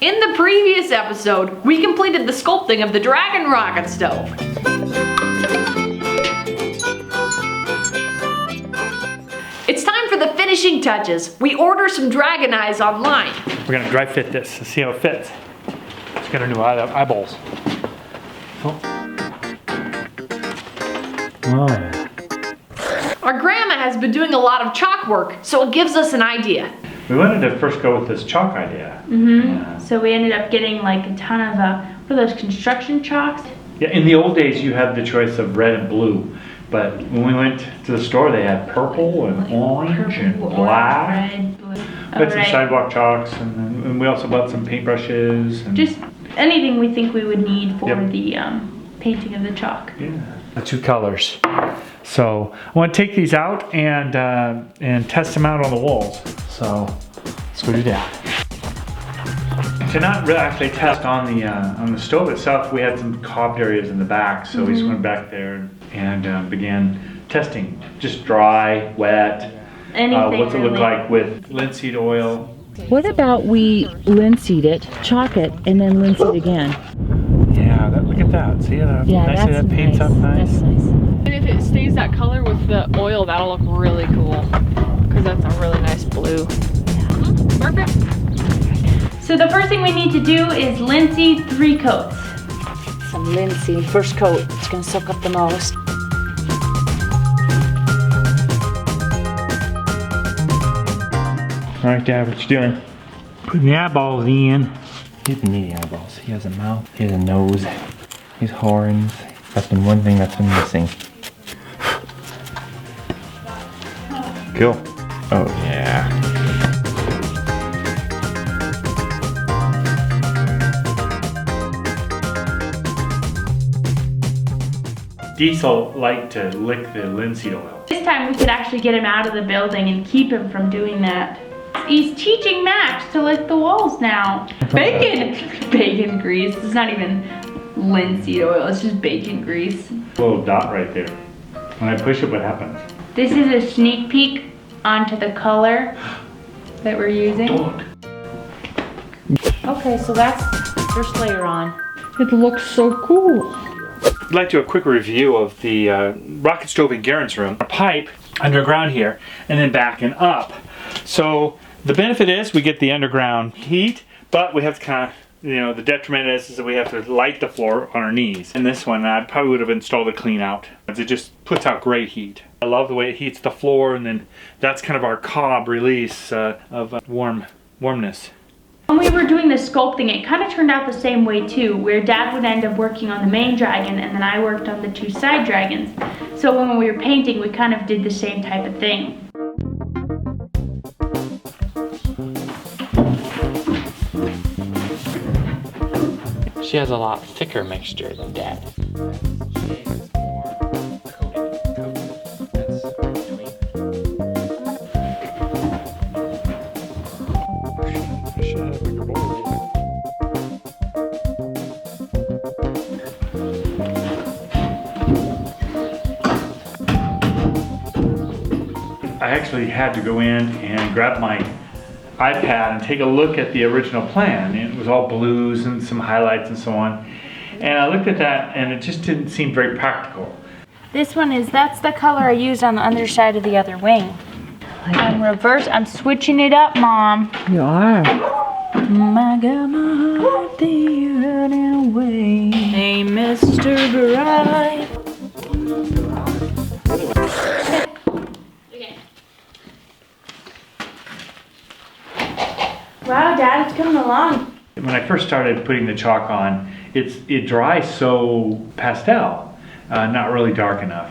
In the previous episode, we completed the sculpting of the Dragon Rocket Stove. It's time for the finishing touches. We order some dragon eyes online. We're gonna dry fit this to see how it fits. Let's get our new eyeballs. Oh. Oh. Our grandma has been doing a lot of chalk work, so it gives us an idea. We wanted to first go with this chalk idea. So we ended up getting like a ton of, what are those, construction chalks? Yeah, in the old days you had the choice of red and blue, but when we went to the store they had purple and orange and black. Red, blue. We had some sidewalk chalks, and we also bought some paintbrushes. And just anything we think we would need for the painting of the chalk. Yeah, the two colors. So I want to take these out and test them out on the walls. So let's go do that. To not really actually test on the stove itself, we had some cobbed areas in the back, so we just went back there and began testing. Just dry, wet. Anything What's it look really. like with linseed oil? What about we linseed it, chalk it, and then linseed again? Yeah, look at that. See that? Yeah, nice, that's that paints nice. up nice. That's nice. And if it stays that color with the oil, that'll look really cool. Because that's a really nice blue. Perfect. So the first thing we need to do is linseed 3 coats. Some linseed, first coat. It's gonna soak up the most. All right, Dad, what you doing? Putting the eyeballs in. He doesn't need eyeballs. He has a mouth, he has a nose, he has horns. That's been one thing that's been missing. Cool. Oh yeah. Diesel liked to lick the linseed oil. This time we could actually get him out of the building and keep him from doing that. He's teaching Max to lick the walls now. Bacon grease. It's not even linseed oil, it's just bacon grease. A little dot right there. When I push it, what happens? This is a sneak peek onto the color that we're using. Don't. Okay, so that's the first layer on. It looks so cool. I'd like to do a quick review of the rocket stove in Garen's room. A pipe underground here, and then backing up. So the benefit is we get the underground heat, but we have to kind of, the detriment is that we have to light the floor on our knees. And this one, I probably would have installed a clean out. It just puts out great heat. I love the way it heats the floor, and then that's kind of our cob release of warmness. When we were doing the sculpting, it kind of turned out the same way too, where Dad would end up working on the main dragon and then I worked on the 2 side dragons. So when we were painting, we kind of did the same type of thing. She has a lot thicker mixture than Dad. I actually had to go in and grab my iPad and take a look at the original plan. It was all blues and some highlights and so on. And I looked at that and it just didn't seem very practical. This one that's the color I used on the underside of the other wing. I'm switching it up, Mom. You are. I got my heart there running away. Hey, Mr. Bride. Wow, Dad, it's coming along. When I first started putting the chalk on, it dries so pastel, not really dark enough.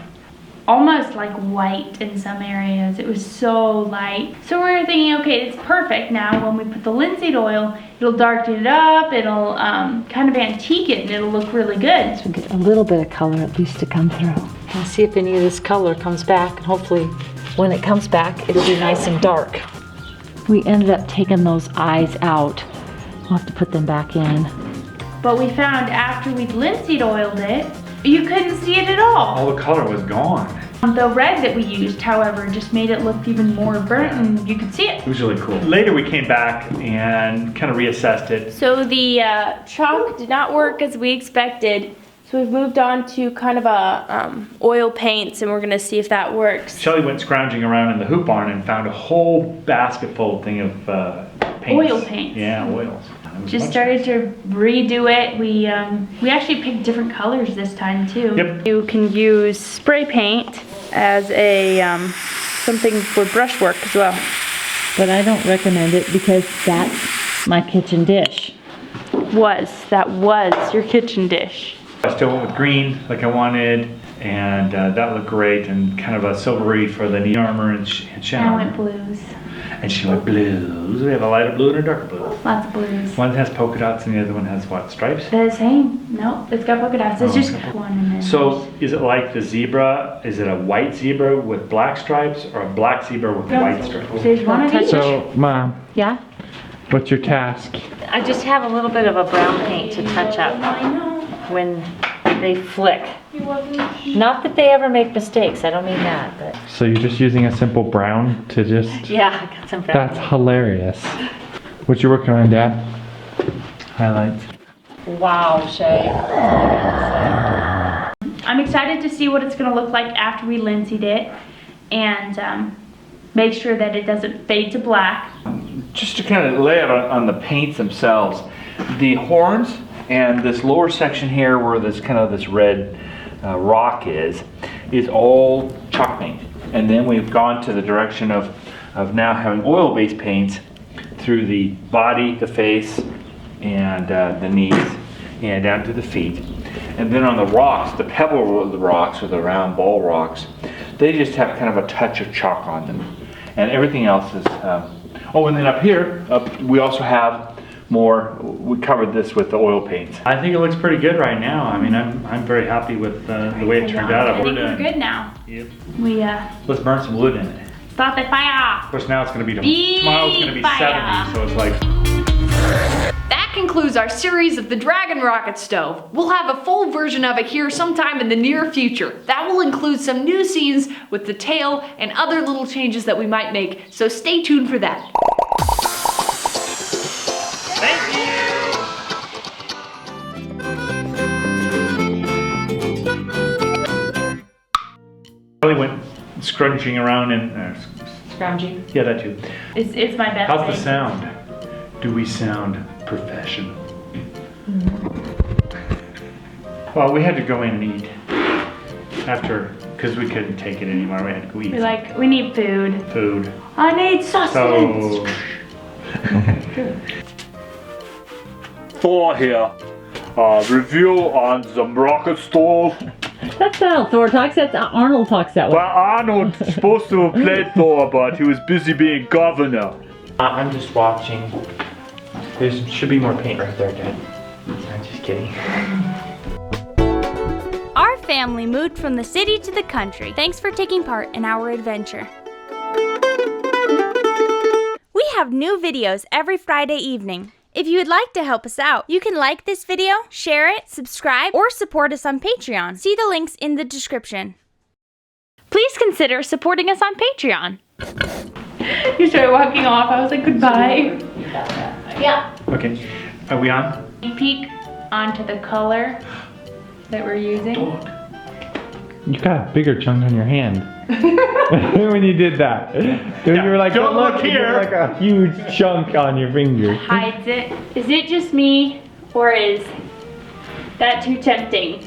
Almost like white in some areas. It was so light. So we were thinking, okay, it's perfect. Now when we put the linseed oil, it'll darken it up, it'll kind of antique it, and it'll look really good. So get a little bit of color at least to come through. And see if any of this color comes back, and hopefully when it comes back, it'll be nice and dark. We ended up taking those eyes out. We'll have to put them back in. But we found after we'd linseed oiled it, you couldn't see it at all. All the color was gone. The red that we used, however, just made it look even more burnt and you could see it. It was really cool. Later we came back and kind of reassessed it. So the chalk did not work as we expected. So we've moved on to kind of a oil paints and we're gonna see if that works. Shelly went scrounging around in the hoop barn and found a whole basket full thing of paints. Oil paints. Yeah, oils. Just started to redo it. We actually picked different colors this time too. Yep. You can use spray paint as a something for brushwork as well. But I don't recommend it because that's my kitchen dish. That was your kitchen dish. I still went with green like I wanted, and that looked great, and kind of a silvery for the knee armor and Shannon. I went blues. And she went blues. We have a lighter blue and a darker blue. Lots of blues. One has polka dots and the other one has what, stripes? The same. Nope, it's got polka dots. It's Oh, just it's got one and then. So is it like the zebra? Is it a white zebra with black stripes or a black zebra with white stripes? There's one of each. So, Mom, Yeah? what's your task? I just have a little bit of a brown paint to touch up when they flick. Not that they ever make mistakes, I don't mean that, but So you're just using a simple brown to just... yeah, I got some brown. That's hilarious. What you working on, Dad? Highlights. Wow, Shae. I'm excited to see what it's gonna look like after we linseed it and make sure that it doesn't fade to black. Just to kind of lay it on the paints themselves, the horns and this lower section here where this kind of this red rock is all chalk paint. And then we've gone to the direction of now having oil-based paints through the body, the face, and the knees, and down to the feet. And then on the rocks, the pebble of the rocks, or the round ball rocks, they just have kind of a touch of chalk on them. And everything else is, oh, and then up here, we also have more, we covered this with the oil paints. I think it looks pretty good right now. I mean, I'm very happy with the way it turned out. I think we're good now. Yep. We Let's burn some wood in it. start the fire. Of course, now it's going to be, Be tomorrow's going to be fire. 70, so it's like... That concludes our series of the Dragon Rocket Stove. We'll have a full version of it here sometime in the near future. That will include some new scenes with the tail and other little changes that we might make, so stay tuned for that. Kelly went scrunching around and Scrounging. yeah, that too. It's my best How's the thing. sound? Do we sound professional? Well, we had to go in and eat after, because we couldn't take it anymore. We had to go eat We're like, we need food. food. I need sustenance. So, Thor here. Review on the rocket stove. That's not how Thor talks, that's how Arnold talks that way. Well, Arnold's supposed to have played Thor, but he was busy being governor. I'm just watching. There should be more paint right there, Dad. I'm just kidding. Our family moved from the city to the country. Thanks for taking part in our adventure. We have new videos every Friday evening. If you would like to help us out, you can like this video, share it, subscribe, or support us on Patreon. See the links in the description. Please consider supporting us on Patreon. You started walking off. I was like, goodbye. Yeah. Okay, are we on? Peek onto the color that we're using. You got a bigger chunk on your hand. When you did that. You were like, Don't look you here." had like a huge chunk on your finger. Hides it. Is it just me, or is that too tempting?